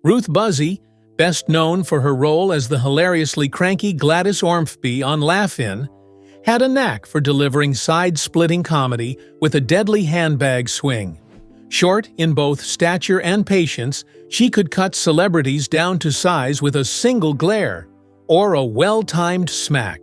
Ruth Buzzi, best known for her role as the hilariously cranky Gladys Ormphby on Laugh-In, had a knack for delivering side-splitting comedy with a deadly handbag swing. Short in both stature and patience, she could cut celebrities down to size with a single glare or a well-timed smack.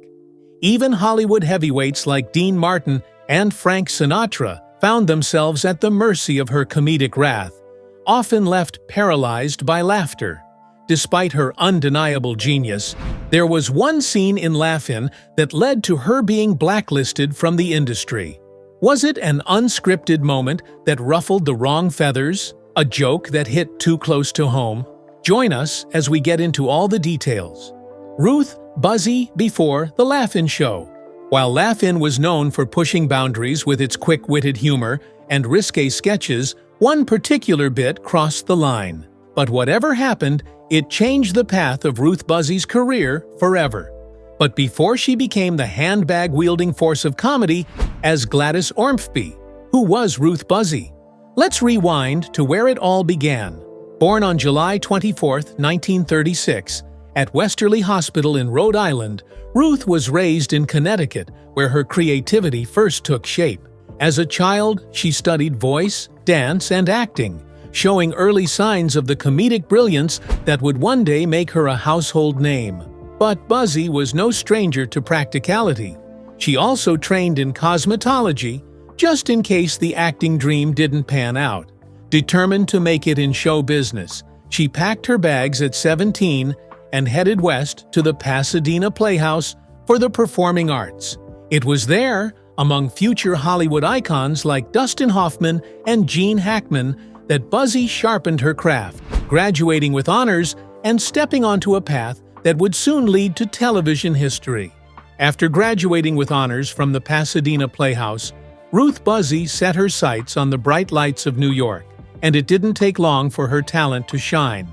Even Hollywood heavyweights like Dean Martin and Frank Sinatra found themselves at the mercy of her comedic wrath, often left paralyzed by laughter. Despite her undeniable genius, there was one scene in Laugh-In that led to her being blacklisted from the industry. Was it an unscripted moment that ruffled the wrong feathers? A joke that hit too close to home? Join us as we get into all the details. Ruth Buzzi before The Laugh-In Show. While Laugh-In was known for pushing boundaries with its quick-witted humor and risque sketches, one particular bit crossed the line. But whatever happened, it changed the path of Ruth Buzzi's career forever. But before she became the handbag-wielding force of comedy as Gladys Ormphby, who was Ruth Buzzi? Let's rewind to where it all began. Born on July 24, 1936, at Westerly Hospital in Rhode Island, Ruth was raised in Connecticut, where her creativity first took shape. As a child, she studied voice, dance, and acting, showing early signs of the comedic brilliance that would one day make her a household name. But Buzzi was no stranger to practicality. She also trained in cosmetology, just in case the acting dream didn't pan out. Determined to make it in show business, she packed her bags at 17 and headed west to the Pasadena Playhouse for the performing arts. It was there, among future Hollywood icons like Dustin Hoffman and Gene Hackman, that Buzzi sharpened her craft, graduating with honors and stepping onto a path that would soon lead to television history. After graduating with honors from the Pasadena Playhouse, Ruth Buzzi set her sights on the bright lights of New York, and it didn't take long for her talent to shine.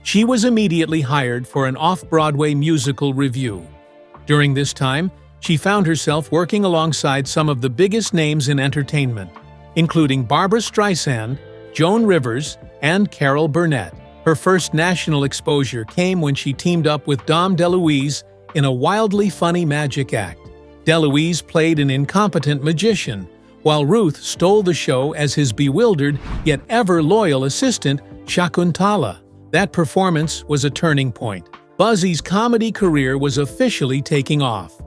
She was immediately hired for an off-Broadway musical revue. During this time, she found herself working alongside some of the biggest names in entertainment, including Barbra Streisand, Joan Rivers, and Carol Burnett. Her first national exposure came when she teamed up with Dom DeLuise in a wildly funny magic act. DeLuise played an incompetent magician, while Ruth stole the show as his bewildered yet ever-loyal assistant, Shakuntala. That performance was a turning point. Buzzi's comedy career was officially taking off.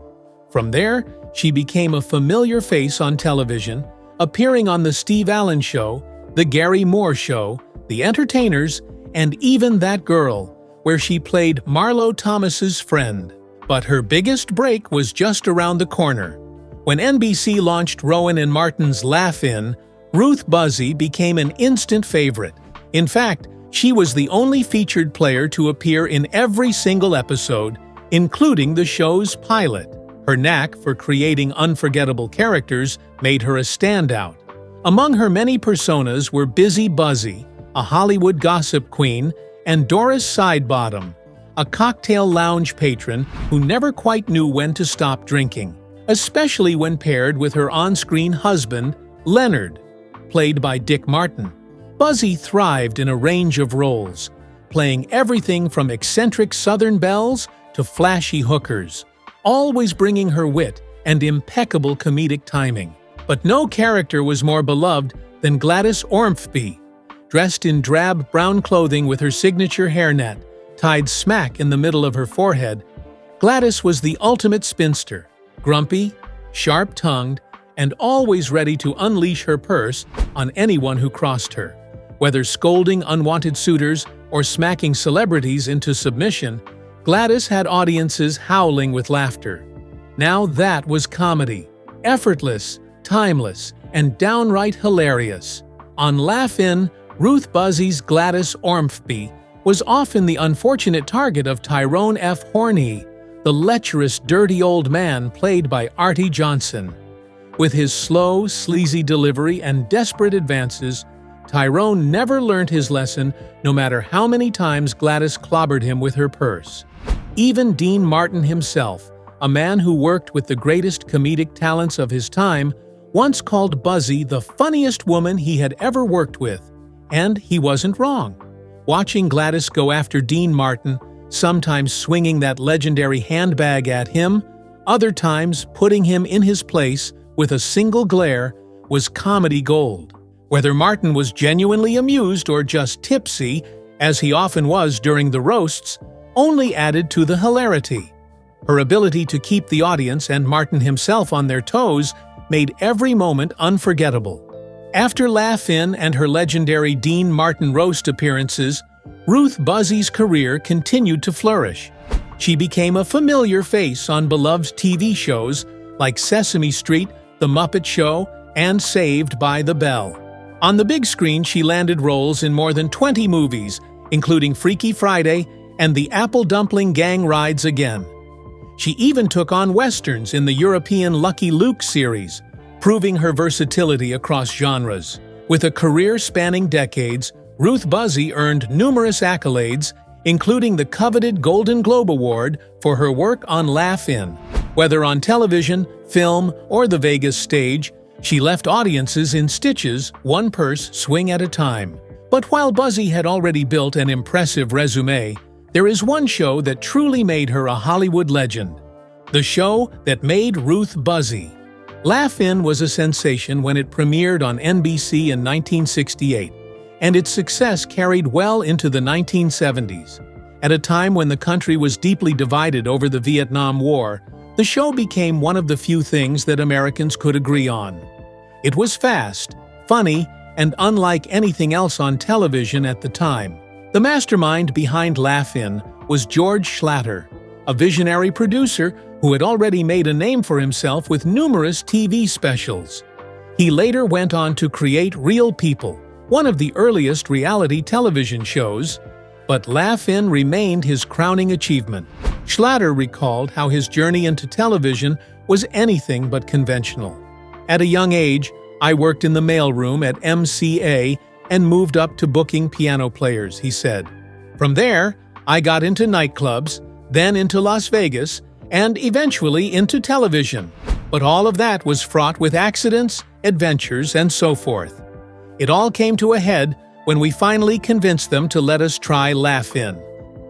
From there, she became a familiar face on television, appearing on The Steve Allen Show, The Gary Moore Show, The Entertainers, and even That Girl, where she played Marlo Thomas's friend. But her biggest break was just around the corner. When NBC launched Rowan and Martin's Laugh-In, Ruth Buzzi became an instant favorite. In fact, she was the only featured player to appear in every single episode, including the show's pilot. Her knack for creating unforgettable characters made her a standout. Among her many personas were Busy Buzzi, a Hollywood gossip queen, and Doris Sidebottom, a cocktail lounge patron who never quite knew when to stop drinking, especially when paired with her on-screen husband, Leonard, played by Dick Martin. Buzzi thrived in a range of roles, playing everything from eccentric Southern belles to flashy hookers, always bringing her wit and impeccable comedic timing. But no character was more beloved than Gladys Ormphby. Dressed in drab brown clothing with her signature hairnet tied smack in the middle of her forehead, Gladys was the ultimate spinster, grumpy, sharp-tongued, and always ready to unleash her purse on anyone who crossed her. Whether scolding unwanted suitors or smacking celebrities into submission, Gladys had audiences howling with laughter. Now that was comedy. Effortless, timeless, and downright hilarious. On Laugh-In, Ruth Buzzi's Gladys Ormphby was often the unfortunate target of Tyrone F. Horney, the lecherous, dirty old man played by Artie Johnson. With his slow, sleazy delivery and desperate advances, Tyrone never learned his lesson no matter how many times Gladys clobbered him with her purse. Even Dean Martin himself, a man who worked with the greatest comedic talents of his time, once called Buzzi the funniest woman he had ever worked with. And he wasn't wrong. watching Gladys go after Dean Martin, sometimes swinging that legendary handbag at him, other times putting him in his place with a single glare, was comedy gold. Whether Martin was genuinely amused or just tipsy, as he often was during the roasts, only added to the hilarity. Her ability to keep the audience and Martin himself on their toes made every moment unforgettable. After Laugh-In and her legendary Dean Martin roast appearances, Ruth Buzzi's career continued to flourish. She became a familiar face on beloved TV shows like Sesame Street, The Muppet Show, and Saved by the Bell. On the big screen, she landed roles in more than 20 movies, including Freaky Friday and The Apple Dumpling Gang Rides Again. She even took on westerns in the European Lucky Luke series, proving her versatility across genres. With a career spanning decades, Ruth Buzzi earned numerous accolades, including the coveted Golden Globe Award for her work on Laugh-In. Whether on television, film, or the Vegas stage, she left audiences in stitches, one purse swing at a time. But while Buzzi had already built an impressive resume, there is one show that truly made her a Hollywood legend. The show that made Ruth Buzzi. Laugh-In was a sensation when it premiered on NBC in 1968, and its success carried well into the 1970s. At a time when the country was deeply divided over the Vietnam War, the show became one of the few things that Americans could agree on. It was fast, funny, and unlike anything else on television at the time. The mastermind behind Laugh-In was George Schlatter, a visionary producer who had already made a name for himself with numerous TV specials. He later went on to create Real People, one of the earliest reality television shows, but Laugh-In remained his crowning achievement. Schlatter recalled how his journey into television was anything but conventional. At a young age, I worked in the mailroom at MCA and moved up to booking piano players, he said. From there, I got into nightclubs, then into Las Vegas, and eventually into television. But all of that was fraught with accidents, adventures, and so forth. It all came to a head when we finally convinced them to let us try Laugh-In.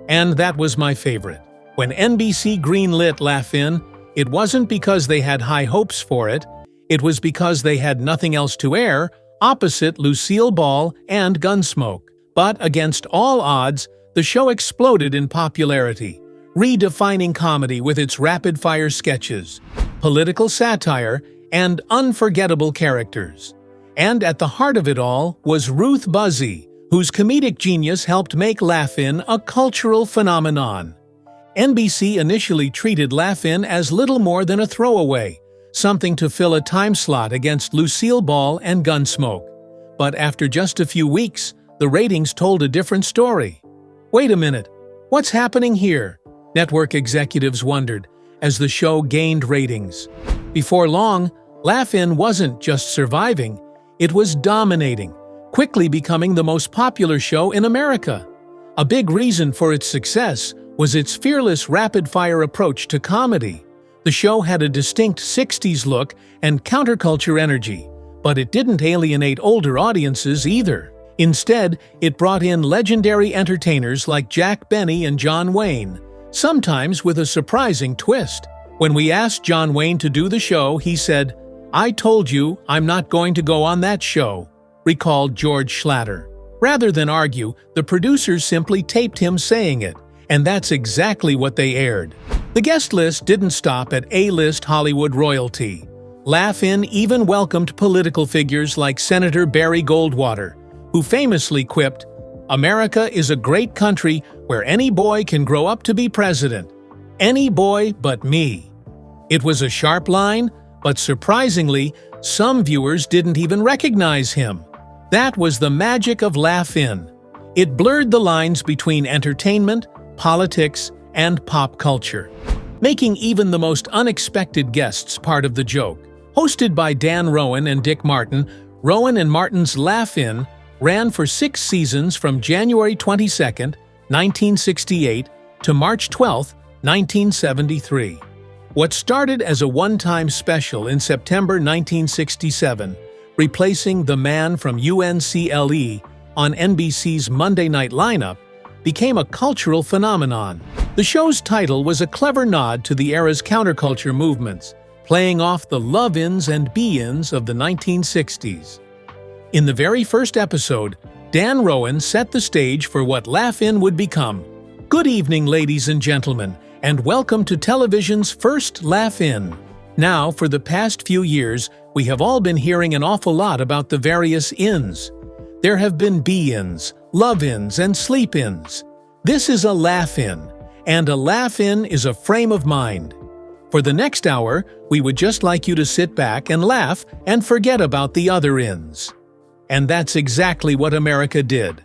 And that was my favorite. When NBC greenlit Laugh-In, it wasn't because they had high hopes for it. It was because they had nothing else to air, opposite Lucille Ball and Gunsmoke. But against all odds, the show exploded in popularity, redefining comedy with its rapid-fire sketches, political satire, and unforgettable characters. And at the heart of it all was Ruth Buzzi, whose comedic genius helped make Laugh-In a cultural phenomenon. NBC initially treated Laugh-In as little more than a throwaway, something to fill a time slot against Lucille Ball and Gunsmoke. But after just a few weeks, the ratings told a different story. Wait a minute, what's happening here? Network executives wondered as the show gained ratings. Before long, Laugh-In wasn't just surviving, it was dominating, quickly becoming the most popular show in America. A big reason for its success was its fearless rapid-fire approach to comedy. The show had a distinct 60s look and counterculture energy, but it didn't alienate older audiences either. Instead, it brought in legendary entertainers like Jack Benny and John Wayne, sometimes with a surprising twist. When we asked John Wayne to do the show, he said, "I told you I'm not going to go on that show," recalled George Schlatter. Rather than argue, the producers simply taped him saying it, and that's exactly what they aired. The guest list didn't stop at A-list Hollywood royalty. Laugh-In even welcomed political figures like Senator Barry Goldwater, who famously quipped, "America is a great country where any boy can grow up to be president. Any boy but me." It was a sharp line, but surprisingly, some viewers didn't even recognize him. That was the magic of Laugh-In. It blurred the lines between entertainment, politics, and pop culture, making even the most unexpected guests part of the joke. Hosted by Dan Rowan and Dick Martin, Rowan and Martin's Laugh-In ran for 6 seasons from January 22, 1968 to March 12, 1973. What started as a one-time special in September 1967, replacing The Man from UNCLE, on NBC's Monday night lineup, became a cultural phenomenon. The show's title was a clever nod to the era's counterculture movements, playing off the love-ins and be-ins of the 1960s. In the very first episode, Dan Rowan set the stage for what Laugh-In would become. Good evening, ladies and gentlemen, and welcome to television's first Laugh-In. Now, for the past few years, we have all been hearing an awful lot about the various ins. There have been be-ins, love-ins, and sleep-ins. This is a laugh-in, and a laugh-in is a frame of mind. For the next hour, we would just like you to sit back and laugh and forget about the other ins. And that's exactly what America did.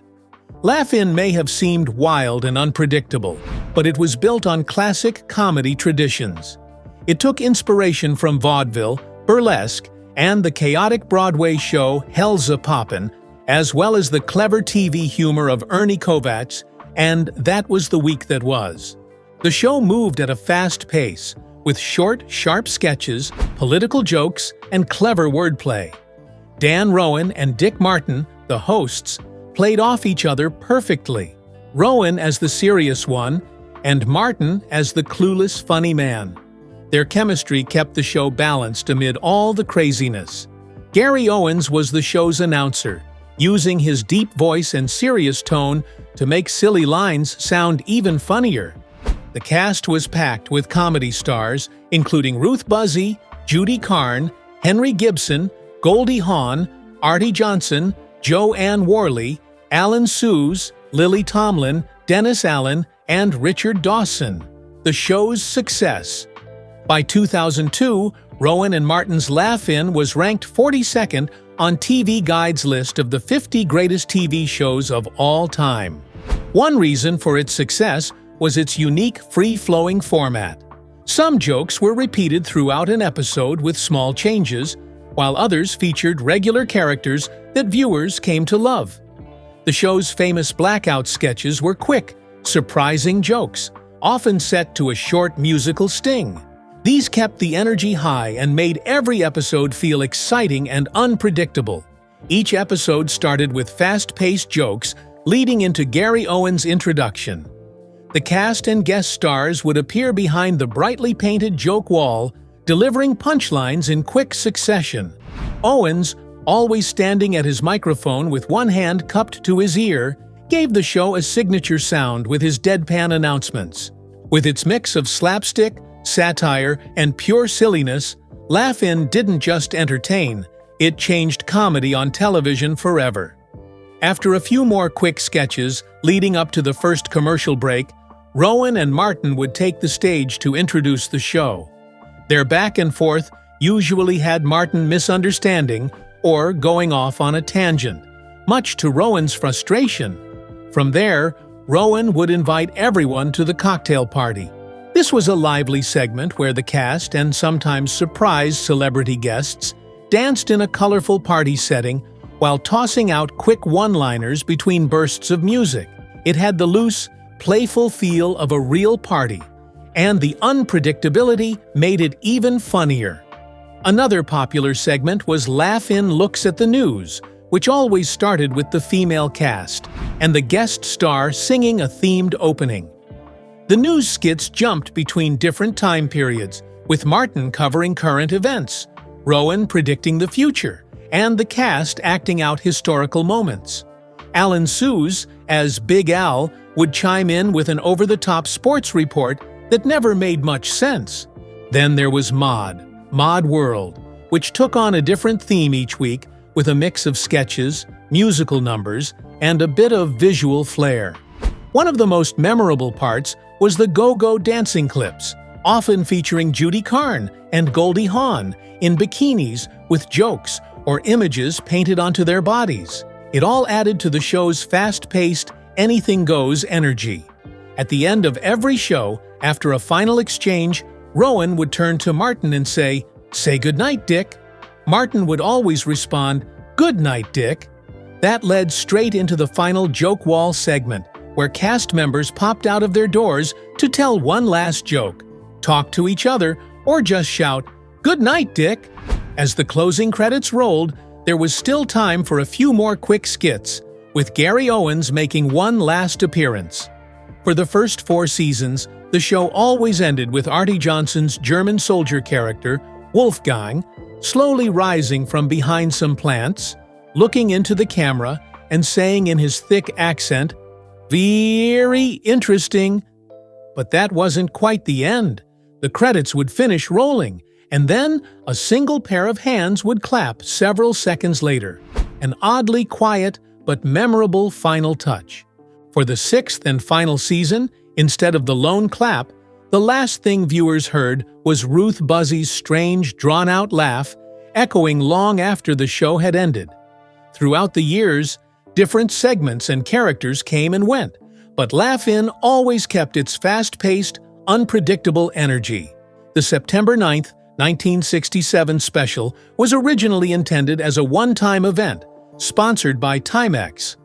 Laugh-In may have seemed wild and unpredictable, but it was built on classic comedy traditions. It took inspiration from vaudeville, burlesque, and the chaotic Broadway show Hell's a Poppin', as well as the clever TV humor of Ernie Kovacs and That Was the Week That Was. The show moved at a fast pace, with short, sharp sketches, political jokes, and clever wordplay. Dan Rowan and Dick Martin, the hosts, played off each other perfectly, Rowan as the serious one, and Martin as the clueless, funny man. Their chemistry kept the show balanced amid all the craziness. Gary Owens was the show's announcer, using his deep voice and serious tone to make silly lines sound even funnier. The cast was packed with comedy stars, including Ruth Buzzi, Judy Carne, Henry Gibson, Goldie Hawn, Artie Johnson, Joanne Worley, Alan Suze, Lily Tomlin, Dennis Allen, and Richard Dawson. The show's success. By 2002, Rowan and Martin's Laugh-In was ranked 42nd on TV Guide's list of the 50 greatest TV shows of all time. One reason for its success was its unique, free-flowing format. Some jokes were repeated throughout an episode with small changes, while others featured regular characters that viewers came to love. The show's famous Blackout sketches were quick, surprising jokes, often set to a short musical sting. These kept the energy high and made every episode feel exciting and unpredictable. Each episode started with fast-paced jokes, leading into Gary Owens' introduction. The cast and guest stars would appear behind the brightly painted joke wall, delivering punchlines in quick succession. Owens, always standing at his microphone with one hand cupped to his ear, gave the show a signature sound with his deadpan announcements. With its mix of slapstick, satire, and pure silliness, Laugh-In didn't just entertain, it changed comedy on television forever. After a few more quick sketches leading up to the first commercial break, Rowan and Martin would take the stage to introduce the show. Their back and forth usually had Martin misunderstanding or going off on a tangent, much to Rowan's frustration. From there, Rowan would invite everyone to the cocktail party. This was a lively segment where the cast and sometimes surprise celebrity guests danced in a colorful party setting while tossing out quick one-liners between bursts of music. It had the loose, playful feel of a real party, and the unpredictability made it even funnier. Another popular segment was Laugh-In Looks at the News, which always started with the female cast and the guest star singing a themed opening. The news skits jumped between different time periods, with Martin covering current events, Rowan predicting the future, and the cast acting out historical moments. Alan Suze, as Big Al, would chime in with an over-the-top sports report that never made much sense. Then there was Mod World, which took on a different theme each week with a mix of sketches, musical numbers, and a bit of visual flair. One of the most memorable parts was the go-go dancing clips, often featuring Judy Carne and Goldie Hawn in bikinis with jokes or images painted onto their bodies. It all added to the show's fast-paced, anything-goes energy. At the end of every show, after a final exchange, Rowan would turn to Martin and say goodnight, Dick." Martin would always respond, "Good night, Dick." That led straight into the final joke wall segment, where cast members popped out of their doors to tell one last joke, talk to each other, or just shout, "Good night, Dick." As the closing credits rolled, there was still time for a few more quick skits, with Gary Owens making one last appearance. For the first 4 seasons, the show always ended with Artie Johnson's German soldier character, Wolfgang, slowly rising from behind some plants, looking into the camera, and saying in his thick accent, "Very interesting." But that wasn't quite the end. The credits would finish rolling, and then a single pair of hands would clap several seconds later. An oddly quiet but memorable final touch. For the 6th and final season, instead of the lone clap, the last thing viewers heard was Ruth Buzzi's strange, drawn-out laugh, echoing long after the show had ended. Throughout the years, different segments and characters came and went, but Laugh-In always kept its fast-paced, unpredictable energy. The September 9th, 1967 special was originally intended as a one-time event, sponsored by Timex.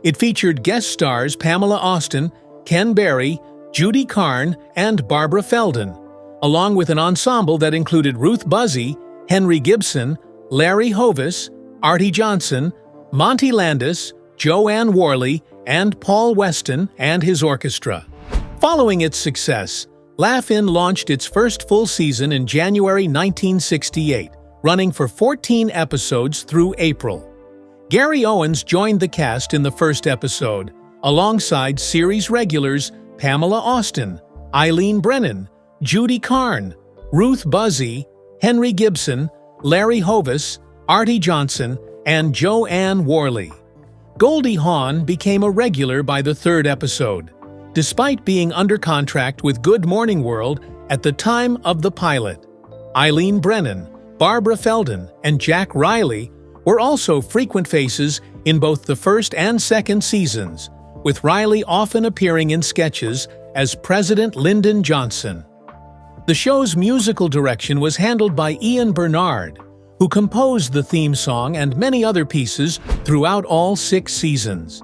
It featured guest stars Pamela Austin, Ken Berry, Judy Carn, and Barbara Feldon, along with an ensemble that included Ruth Buzzi, Henry Gibson, Larry Hovis, Artie Johnson, Monty Landis, Joanne Worley, and Paul Weston and his orchestra. Following its success, Laugh-In launched its first full season in January 1968, running for 14 episodes through April. Gary Owens joined the cast in the first episode, alongside series regulars Pamela Austin, Eileen Brennan, Judy Carn, Ruth Buzzi, Henry Gibson, Larry Hovis, Artie Johnson, and Joanne Worley. Goldie Hawn became a regular by the 3rd episode, despite being under contract with Good Morning World at the time of the pilot. Eileen Brennan, Barbara Feldon, and Jack Riley were also frequent faces in both the first and second seasons, with Riley often appearing in sketches as President Lyndon Johnson. The show's musical direction was handled by Ian Bernard, who composed the theme song and many other pieces throughout all 6 seasons.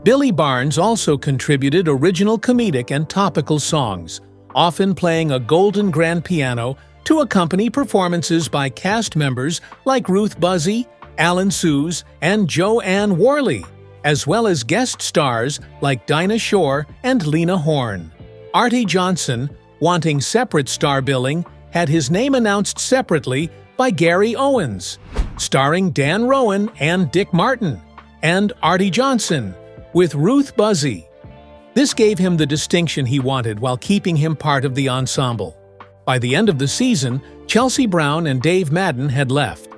Billy Barnes also contributed original comedic and topical songs, often playing a golden grand piano to accompany performances by cast members like Ruth Buzzi, Alan Suze, and Joanne Worley, as well as guest stars like Dinah Shore and Lena Horne. Artie Johnson, wanting separate star billing, had his name announced separately by Gary Owens, starring Dan Rowan and Dick Martin, and Artie Johnson, with Ruth Buzzi. This gave him the distinction he wanted while keeping him part of the ensemble. By the end of the season, Chelsea Brown and Dave Madden had left.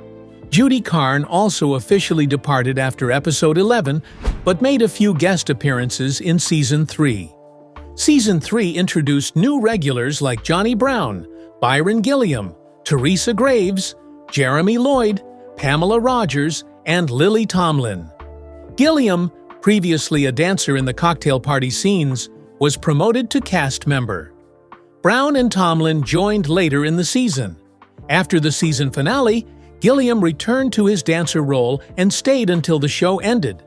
Judy Carn also officially departed after episode 11, but made a few guest appearances in Season 3. Season 3 introduced new regulars like Johnny Brown, Byron Gilliam, Teresa Graves, Jeremy Lloyd, Pamela Rogers, and Lily Tomlin. Gilliam, previously a dancer in the cocktail party scenes, was promoted to cast member. Brown and Tomlin joined later in the season. After the season finale, Gilliam returned to his dancer role and stayed until the show ended.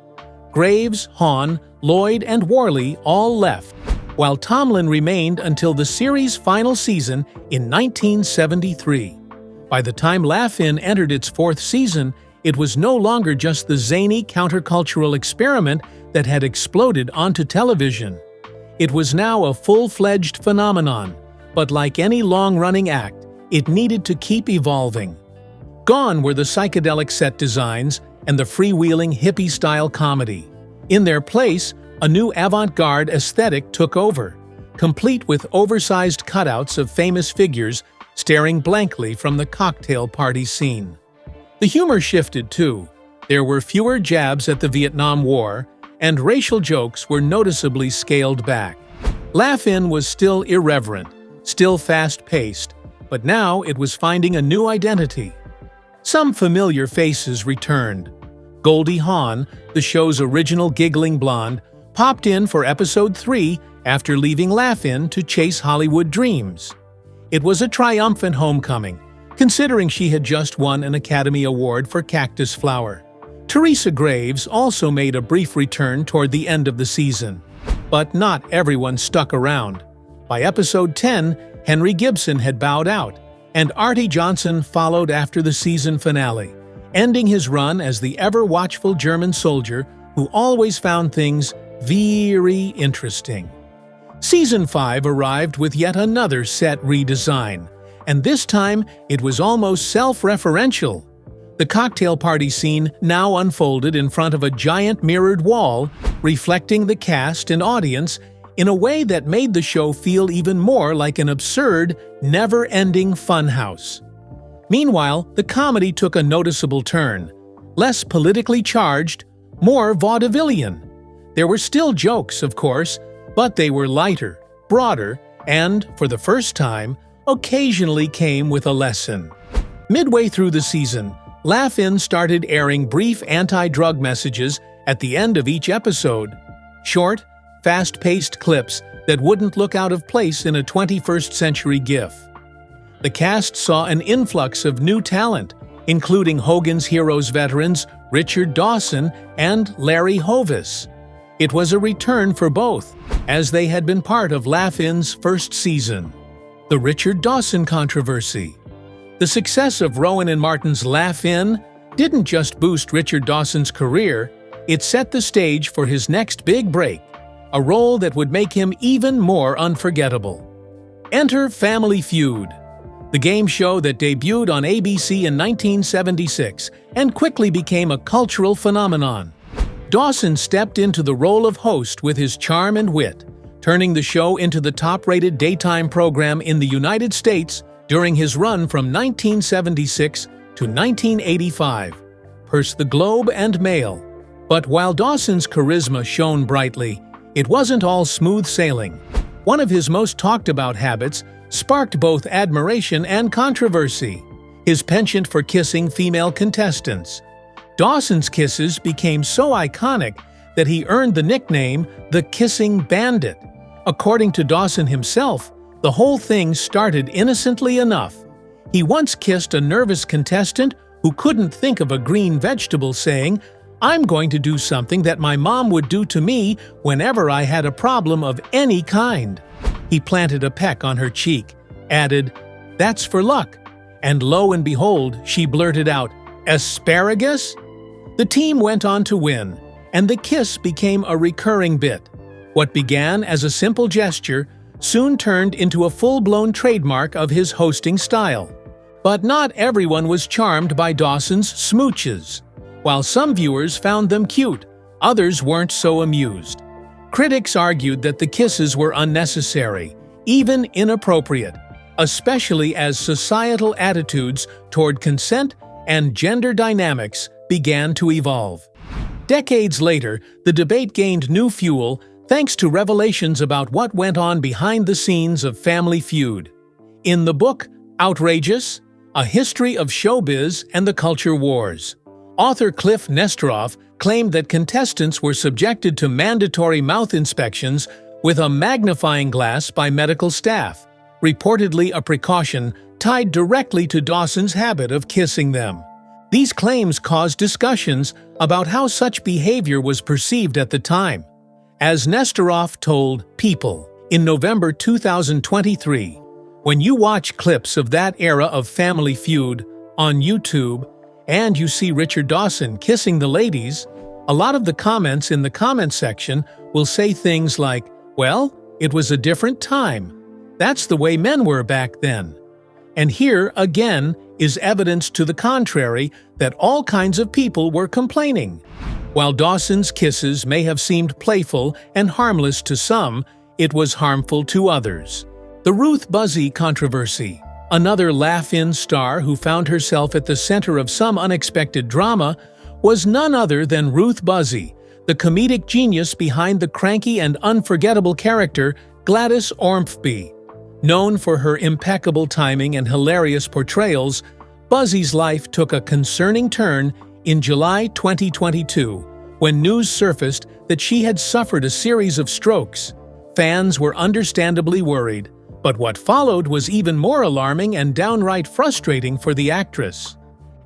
Graves, Hawn, Lloyd, and Worley all left, while Tomlin remained until the series' final season in 1973. By the time Laugh-In entered its 4th season, it was no longer just the zany countercultural experiment that had exploded onto television. It was now a full-fledged phenomenon, but like any long-running act, it needed to keep evolving. Gone were the psychedelic set designs and the freewheeling hippie-style comedy. In their place, a new avant-garde aesthetic took over, complete with oversized cutouts of famous figures staring blankly from the cocktail party scene. The humor shifted too. There were fewer jabs at the Vietnam War, and racial jokes were noticeably scaled back. Laugh-In was still irreverent, still fast-paced, but now it was finding a new identity. Some familiar faces returned. Goldie Hawn, the show's original giggling blonde, popped in for episode 3 after leaving Laugh-In to chase Hollywood dreams. It was a triumphant homecoming, considering she had just won an Academy Award for Cactus Flower. Teresa Graves also made a brief return toward the end of the season, but not everyone stuck around. By episode 10, Henry Gibson had bowed out, and Artie Johnson followed after the season finale, ending his run as the ever-watchful German soldier who always found things very interesting. Season 5 arrived with yet another set redesign, and this time it was almost self-referential. The cocktail party scene now unfolded in front of a giant mirrored wall, reflecting the cast and audience in a way that made the show feel even more like an absurd, never-ending funhouse. Meanwhile, the comedy took a noticeable turn, less politically charged, more vaudevillian. There were still jokes, of course, but they were lighter, broader, and, for the first time, occasionally came with a lesson. Midway through the season, Laugh-In started airing brief anti-drug messages at the end of each episode. Short, fast-paced clips that wouldn't look out of place in a 21st century GIF. The cast saw an influx of new talent, including Hogan's Heroes veterans Richard Dawson and Larry Hovis. It was a return for both, as they had been part of Laugh-In's first season. The Richard Dawson controversy. The success of Rowan and Martin's Laugh-In didn't just boost Richard Dawson's career, it set the stage for his next big break, a role that would make him even more unforgettable. Enter Family Feud, the game show that debuted on ABC in 1976 and quickly became a cultural phenomenon. Dawson stepped into the role of host with his charm and wit, turning the show into the top-rated daytime program in the United States during his run from 1976 to 1985, pers the Globe and Mail. But while Dawson's charisma shone brightly, it wasn't all smooth sailing. One of his most talked-about habits sparked both admiration and controversy: his penchant for kissing female contestants. Dawson's kisses became so iconic that he earned the nickname the Kissing Bandit. According to Dawson himself, the whole thing started innocently enough. He once kissed a nervous contestant who couldn't think of a green vegetable, saying, "I'm going to do something that my mom would do to me whenever I had a problem of any kind." He planted a peck on her cheek, added, "That's for luck," and lo and behold, she blurted out, "Asparagus?" The team went on to win, and the kiss became a recurring bit. What began as a simple gesture soon turned into a full-blown trademark of his hosting style. But not everyone was charmed by Dawson's smooches. While some viewers found them cute, others weren't so amused. Critics argued that the kisses were unnecessary, even inappropriate, especially as societal attitudes toward consent and gender dynamics began to evolve. Decades later, the debate gained new fuel thanks to revelations about what went on behind the scenes of Family Feud. In the book Outrageous: A History of Showbiz and the Culture Wars, author Cliff Nestoroff claimed that contestants were subjected to mandatory mouth inspections with a magnifying glass by medical staff, reportedly a precaution tied directly to Dawson's habit of kissing them. These claims caused discussions about how such behavior was perceived at the time. As Nestoroff told People in November 2023, "When you watch clips of that era of Family Feud on YouTube and you see Richard Dawson kissing the ladies, a lot of the comments in the comment section will say things like, 'Well, it was a different time. That's the way men were back then.' And here, again, is evidence to the contrary that all kinds of people were complaining. While Dawson's kisses may have seemed playful and harmless to some, it was harmful to others. The Ruth Buzzi controversy. Another Laugh-In star who found herself at the center of some unexpected drama was none other than Ruth Buzzi, the comedic genius behind the cranky and unforgettable character Gladys Ormphby. Known for her impeccable timing and hilarious portrayals, Buzzi's life took a concerning turn in July 2022, when news surfaced that she had suffered a series of strokes. Fans were understandably worried, but what followed was even more alarming and downright frustrating for the actress.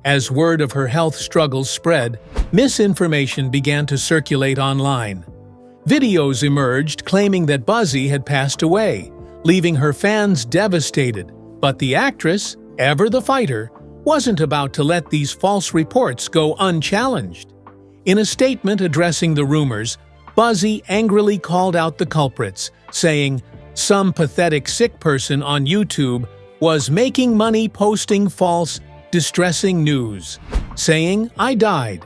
As word of her health struggles spread, misinformation began to circulate online. Videos emerged claiming that Buzzi had passed away, leaving her fans devastated, but the actress, ever the fighter, wasn't about to let these false reports go unchallenged. In a statement addressing the rumors, Buzzi angrily called out the culprits, saying, "Some pathetic sick person on YouTube was making money posting false, distressing news, saying, 'I died.'"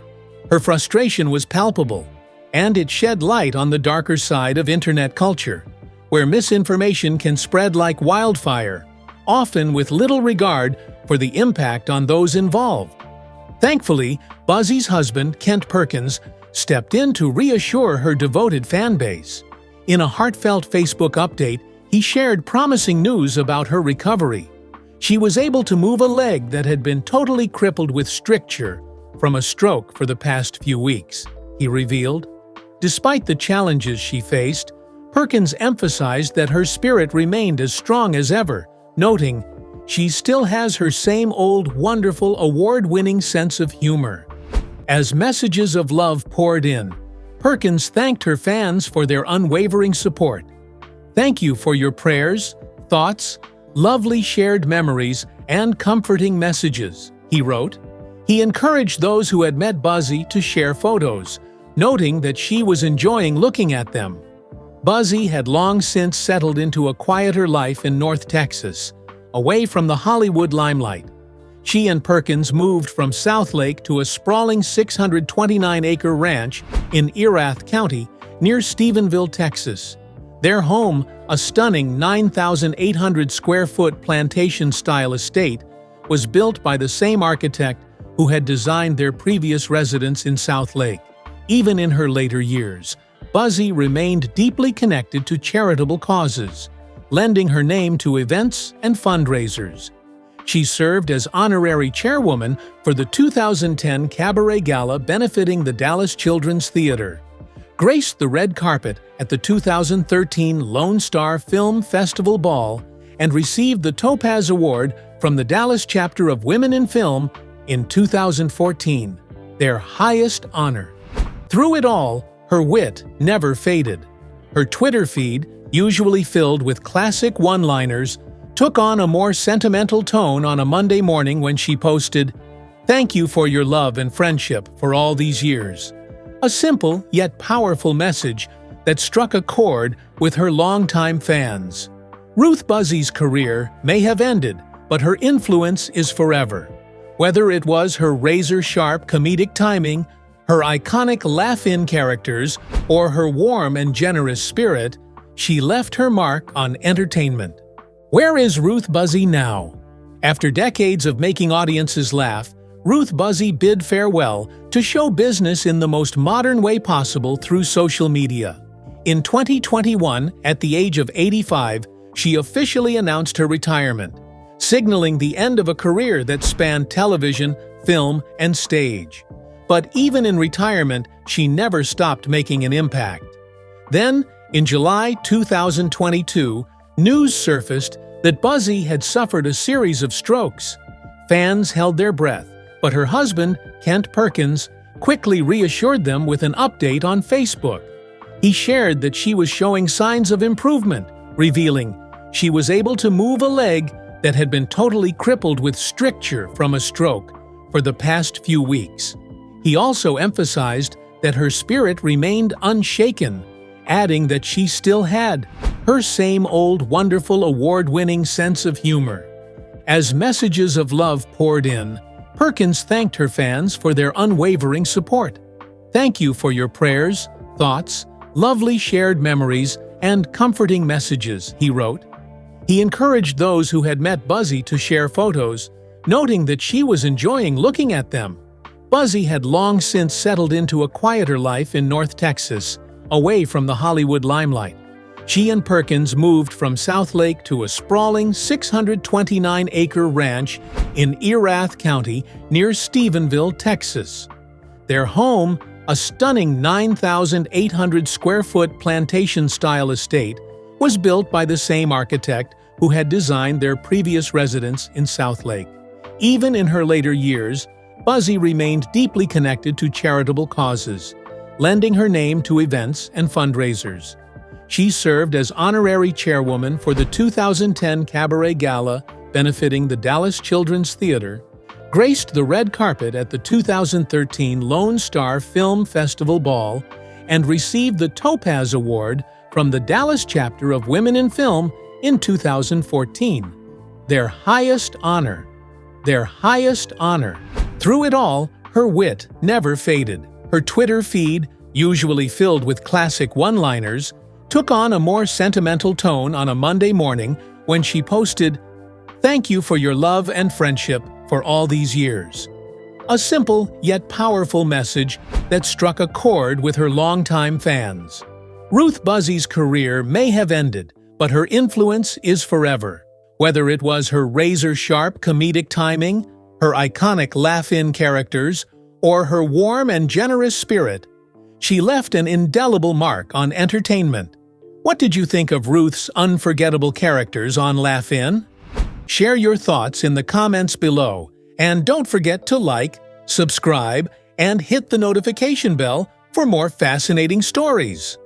Her frustration was palpable, and it shed light on the darker side of internet culture, where misinformation can spread like wildfire, often with little regard for the impact on those involved. Thankfully, Buzzi's husband, Kent Perkins, stepped in to reassure her devoted fanbase. In a heartfelt Facebook update, he shared promising news about her recovery. She was able to move a leg that had been totally crippled with stricture from a stroke for the past few weeks, he revealed. Despite the challenges she faced, Perkins emphasized that her spirit remained as strong as ever, noting, "She still has her same old, wonderful, award-winning sense of humor." As messages of love poured in, Perkins thanked her fans for their unwavering support. "Thank you for your prayers, thoughts, lovely shared memories, and comforting messages," he wrote. He encouraged those who had met Buzzi to share photos, noting that she was enjoying looking at them. Buzzi had long since settled into a quieter life in North Texas, away from the Hollywood limelight. She and Perkins moved from Southlake to a sprawling 629-acre ranch in Erath County near Stephenville, Texas. Their home, a stunning 9,800-square-foot plantation-style estate, was built by the same architect who had designed their previous residence in Southlake. Even in her later years, Buzzi remained deeply connected to charitable causes, lending her name to events and fundraisers. She served as honorary chairwoman for the 2010 Cabaret Gala benefiting the Dallas Children's Theater, graced the red carpet at the 2013 Lone Star Film Festival Ball, and received the Topaz Award from the Dallas chapter of Women in Film in 2014, their highest honor. Through it all, her wit never faded. Her Twitter feed, usually filled with classic one-liners, took on a more sentimental tone on a Monday morning when she posted, "Thank you for your love and friendship for all these years." A simple yet powerful message that struck a chord with her longtime fans. Ruth Buzzi's career may have ended, but her influence is forever. Whether it was her razor-sharp comedic timing, her iconic laugh-in characters, or her warm and generous spirit, she left her mark on entertainment. Where is Ruth Buzzi now? After decades of making audiences laugh, Ruth Buzzi bid farewell to show business in the most modern way possible through social media. In 2021, at the age of 85, she officially announced her retirement, signaling the end of a career that spanned television, film, and stage. But even in retirement, she never stopped making an impact. Then, in July 2022, news surfaced that Buzzi had suffered a series of strokes. Fans held their breath, but her husband, Kent Perkins, quickly reassured them with an update on Facebook. He shared that she was showing signs of improvement, revealing she was able to move a leg that had been totally crippled with stricture from a stroke for the past few weeks. He also emphasized that her spirit remained unshaken, adding that she still had her same old wonderful award-winning sense of humor. As messages of love poured in, Perkins thanked her fans for their unwavering support. "Thank you for your prayers, thoughts, lovely shared memories, and comforting messages," he wrote. He encouraged those who had met Buzzi to share photos, noting that she was enjoying looking at them. Buzzi had long since settled into a quieter life in North Texas, away from the Hollywood limelight. She and Perkins moved from Southlake to a sprawling 629-acre ranch in Erath County near Stephenville, Texas. Their home, a stunning 9,800-square-foot plantation-style estate, was built by the same architect who had designed their previous residence in Southlake. Even in her later years, Buzzi remained deeply connected to charitable causes, lending her name to events and fundraisers. She served as honorary chairwoman for the 2010 Cabaret Gala benefiting the Dallas Children's Theater, graced the red carpet at the 2013 Lone Star Film Festival Ball and received the Topaz Award from the Dallas chapter of Women in Film in 2014. Their highest honor. Their highest honor. Through it all, her wit never faded. Her Twitter feed, usually filled with classic one-liners, took on a more sentimental tone on a Monday morning when she posted, "Thank you for your love and friendship for all these years." A simple yet powerful message that struck a chord with her longtime fans. Ruth Buzzi's career may have ended, but her influence is forever. Whether it was her razor-sharp comedic timing, her iconic laugh-in characters, or her warm and generous spirit, she left an indelible mark on entertainment. What did you think of Ruth's unforgettable characters on Laugh-In? Share your thoughts in the comments below, and don't forget to like, subscribe, and hit the notification bell for more fascinating stories.